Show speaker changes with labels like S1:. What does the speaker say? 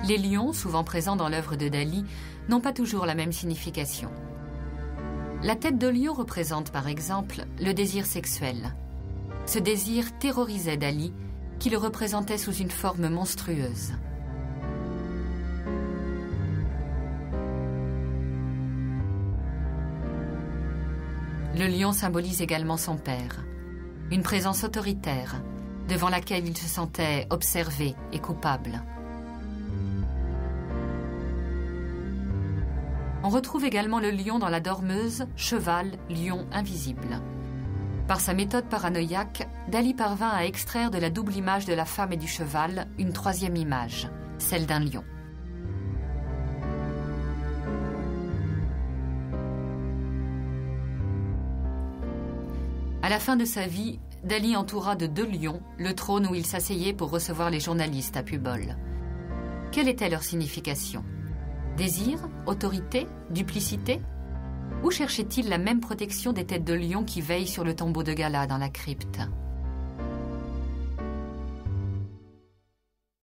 S1: Les lions, souvent présents dans l'œuvre de Dali, n'ont pas toujours la même signification. La tête de lion représente, par exemple, le désir sexuel. Ce désir terrorisait Dali, qui le représentait sous une forme monstrueuse. Le lion symbolise également son père, une présence autoritaire, devant laquelle il se sentait observé et coupable. On retrouve également le lion dans la dormeuse, cheval, lion invisible. Par sa méthode paranoïaque, Dali parvint à extraire de la double image de la femme et du cheval une troisième image, celle d'un lion. À la fin de sa vie, Dali entoura de 2 lions le trône où il s'asseyait pour recevoir les journalistes à Pubol. Quelle était leur signification ? Désir, autorité, duplicité ? Ou cherchait-il la même protection des têtes de lion qui veillent sur le tombeau de Gala dans la crypte ?